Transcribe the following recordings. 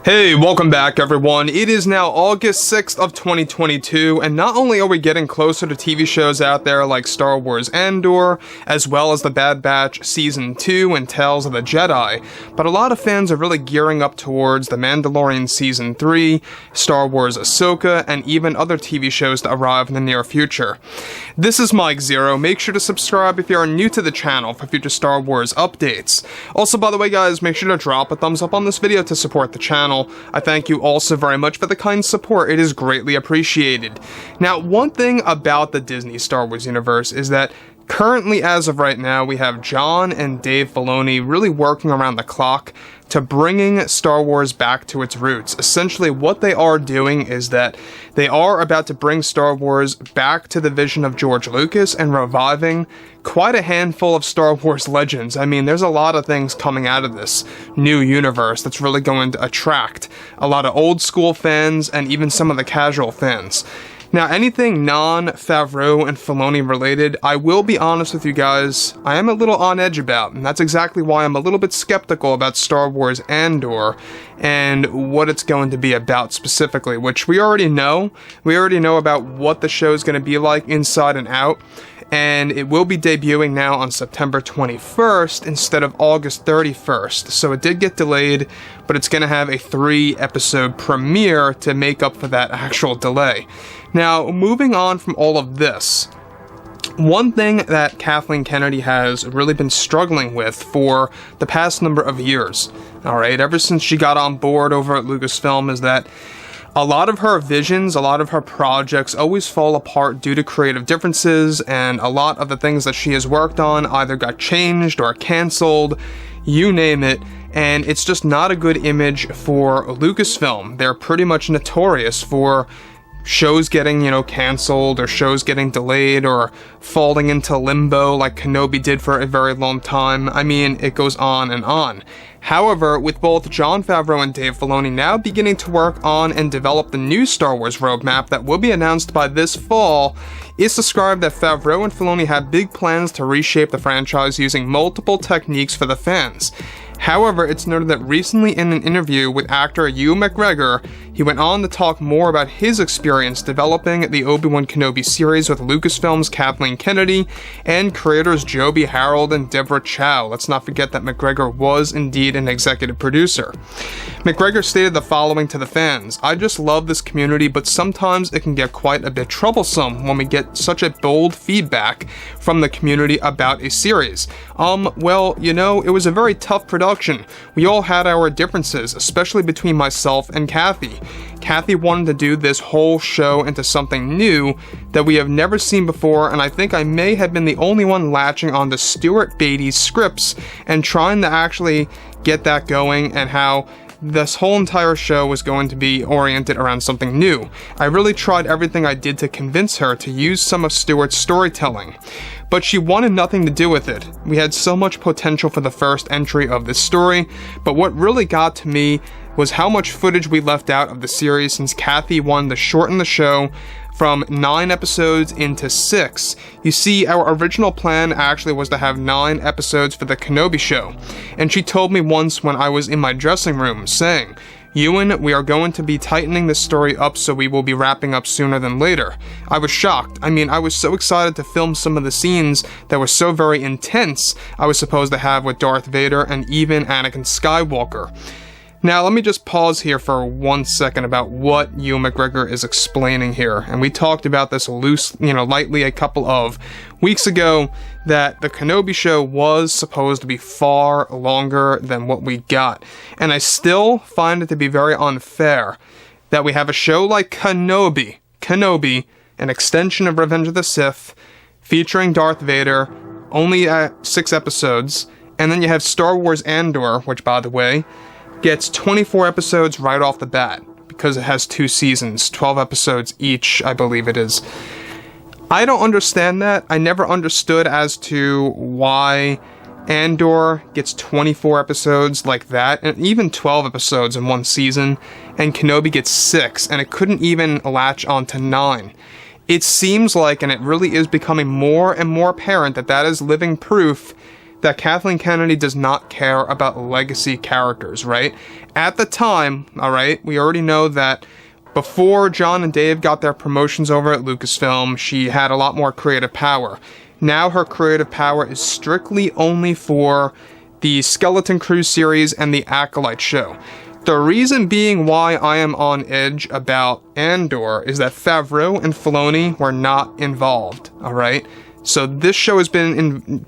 Hey, welcome back everyone. It is now August 6th of 2022, and not only are we getting closer to TV shows out there like Star Wars Andor, as well as The Bad Batch Season 2 and Tales of the Jedi, but a lot of fans are really gearing up towards The Mandalorian Season 3, Star Wars Ahsoka, and even other TV shows to arrive in the near future. This is Mike Zero. Make sure to subscribe if you are new to the channel for future Star Wars updates. Also, by the way guys, make sure to drop a thumbs up on this video to support the channel. I thank you all so very much for the kind support. It is greatly appreciated. Now, one thing about the Disney Star Wars universe is that currently, as of right now, we have Jon and Dave Filoni really working around the clock to bringing Star Wars back to its roots. Essentially, what they are doing is that they are about to bring Star Wars back to the vision of George Lucas and reviving quite a handful of Star Wars legends. I mean, there's a lot of things coming out of this new universe that's really going to attract a lot of old school fans and even some of the casual fans. Now, anything non-Favreau and Filoni related, I will be honest with you guys, I am a little on edge about, and that's exactly why I'm a little bit skeptical about Star Wars Andor and what it's going to be about specifically, which we already know. We already know about what the show is going to be like inside and out, and it will be debuting now on September 21st instead of August 31st, so it did get delayed, but it's going to have a 3-episode premiere to make up for that actual delay. Now, moving on from all of this, one thing that Kathleen Kennedy has really been struggling with for the past number of years, alright, ever since she got on board over at Lucasfilm, is that a lot of her visions, a lot of her projects always fall apart due to creative differences, and a lot of the things that she has worked on either got changed or canceled, you name it, and it's just not a good image for Lucasfilm. They're pretty much notorious for shows getting, canceled, or shows getting delayed, or falling into limbo like Kenobi did for a very long time. I mean, it goes on and on. However, with both Jon Favreau and Dave Filoni now beginning to work on and develop the new Star Wars roadmap that will be announced by this fall, it's described that Favreau and Filoni have big plans to reshape the franchise using multiple techniques for the fans. However, it's noted that recently in an interview with actor Ewan McGregor, he went on to talk more about his experience developing the Obi-Wan Kenobi series with Lucasfilm's Kathleen Kennedy and creators Joby Harold and Deborah Chow. Let's not forget that McGregor was indeed an executive producer. McGregor stated the following to the fans: "I just love this community, but sometimes it can get quite a bit troublesome when we get such a bold feedback from the community about a series. Well, it was a very tough production. We all had our differences, especially between myself and Kathy. Kathy wanted to do this whole show into something new that we have never seen before, and I think I may have been the only one latching on to Stuart Beatty's scripts and trying to actually get that going, and how this whole entire show was going to be oriented around something new. I really tried everything I did to convince her to use some of Stuart's storytelling, but she wanted nothing to do with it. We had so much potential for the first entry of this story, but what really got to me was how much footage we left out of the series, since Kathy wanted to shorten the show from 9 episodes into 6. You see, our original plan actually was to have 9 episodes for the Kenobi show, and she told me once when I was in my dressing room, saying, 'Ewan, we are going to be tightening this story up, so we will be wrapping up sooner than later.' I was shocked. I mean, I was so excited to film some of the scenes that were so very intense I was supposed to have with Darth Vader and even Anakin Skywalker." Now, let me just pause here for 1 second about what Ewan McGregor is explaining here. And we talked about this lightly a couple of weeks ago, that the Kenobi show was supposed to be far longer than what we got. And I still find it to be very unfair that we have a show like Kenobi, an extension of Revenge of the Sith, featuring Darth Vader, only 6 episodes, and then you have Star Wars Andor, which, by the way, gets 24 episodes right off the bat, because it has 2 seasons, 12 episodes each, I believe it is. I don't understand that. I never understood as to why Andor gets 24 episodes like that, and even 12 episodes in one season, and Kenobi gets 6, and it couldn't even latch onto 9. It seems like, and it really is becoming more and more apparent, that that is living proof that Kathleen Kennedy does not care about legacy characters, right? At the time, alright, we already know that before John and Dave got their promotions over at Lucasfilm, she had a lot more creative power. Now her creative power is strictly only for the Skeleton Crew series and the Acolyte show. The reason being why I am on edge about Andor is that Favreau and Filoni were not involved, alright? So this show has been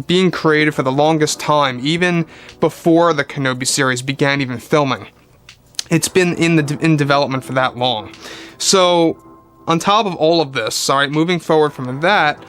being created for the longest time, even before the Kenobi series began even filming. It's been in development for that long. So, on top of all of this, alright, moving forward from that,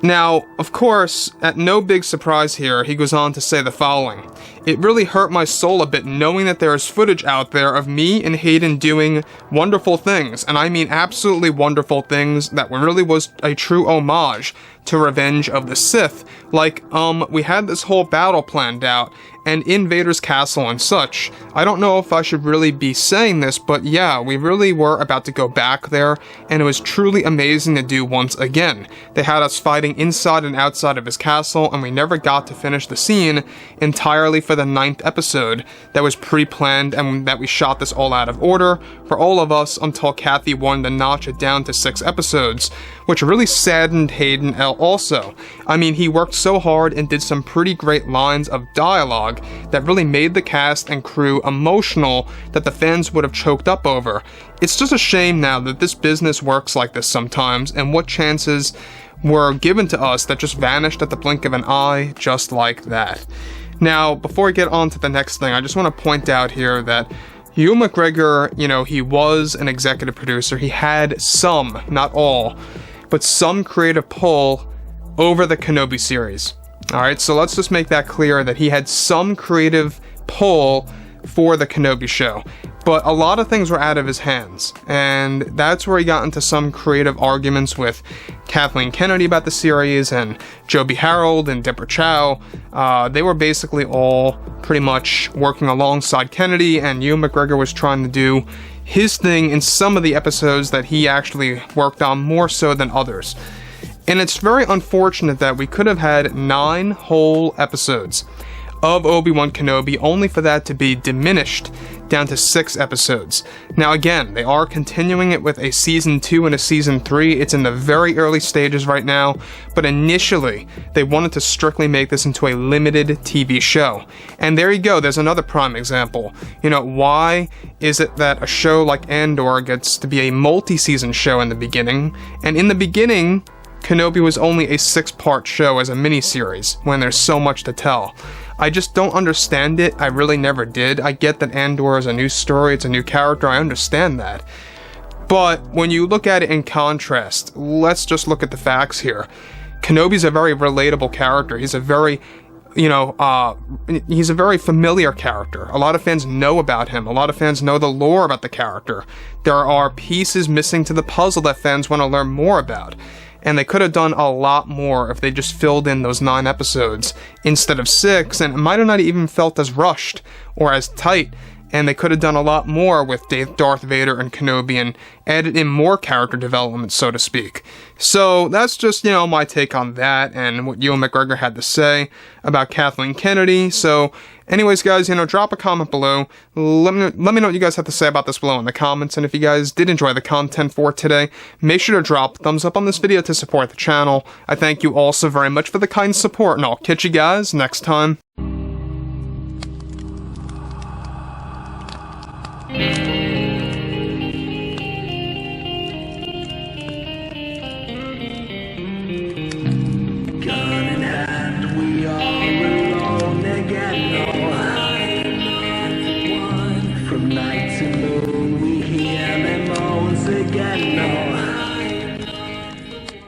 now, of course, at no big surprise here, he goes on to say the following. It really hurt my soul a bit knowing that there is footage out there of me and Hayden doing wonderful things, and I mean absolutely wonderful things that really was a true homage to Revenge of the Sith. Like, we had this whole battle planned out, and in Vader's castle and such. I don't know if I should really be saying this, but yeah, we really were about to go back there, and it was truly amazing to do once again. They had us fighting inside and outside of his castle, and we never got to finish the scene entirely for the 9th episode that was pre-planned, and that we shot this all out of order for all of us until Kathy wanted to notch it down to 6 episodes, which really saddened Hayden also. I mean, he worked so hard and did some pretty great lines of dialogue that really made the cast and crew emotional that the fans would have choked up over. It's just a shame now that this business works like this sometimes, and what chances were given to us that just vanished at the blink of an eye, just like that. Now, before we get on to the next thing, I just want to point out here that Ewan McGregor, you know, he was an executive producer. He had some, not all, but some creative pull over the Kenobi series. Alright, so let's just make that clear that he had some creative pull for the Kenobi show. But a lot of things were out of his hands, and that's where he got into some creative arguments with Kathleen Kennedy about the series, and Joby Harold and Deborah Chow. They were basically all pretty much working alongside Kennedy, and Ewan McGregor was trying to do his thing in some of the episodes that he actually worked on more so than others. And it's very unfortunate that we could have had 9 whole episodes of Obi-Wan Kenobi, only for that to be diminished down to 6 episodes. Now again, they are continuing it with a season 2 and a season 3. It's in the very early stages right now, but initially they wanted to strictly make this into a limited TV show. And there you go, there's another prime example. You know, why is it that a show like Andor gets to be a multi-season show in the beginning, and in the beginning, Kenobi was only a 6-part show as a miniseries, when there's so much to tell? I just don't understand it. I really never did. I get that Andor is a new story, it's a new character, I understand that. But when you look at it in contrast, let's just look at the facts here. Kenobi's a very relatable character. He's a very, he's a very familiar character. A lot of fans know about him. A lot of fans know the lore about the character. There are pieces missing to the puzzle that fans want to learn more about. And they could have done a lot more if they just filled in those 9 episodes instead of 6, and it might have not even felt as rushed or as tight, and they could have done a lot more with Darth Vader and Kenobi and added in more character development, so to speak. So that's just, my take on that and what Ewan McGregor had to say about Kathleen Kennedy. So anyways, guys, drop a comment below. Let me know what you guys have to say about this below in the comments, and if you guys did enjoy the content for today, make sure to drop a thumbs up on this video to support the channel. I thank you all so very much for the kind support, and I'll catch you guys next time.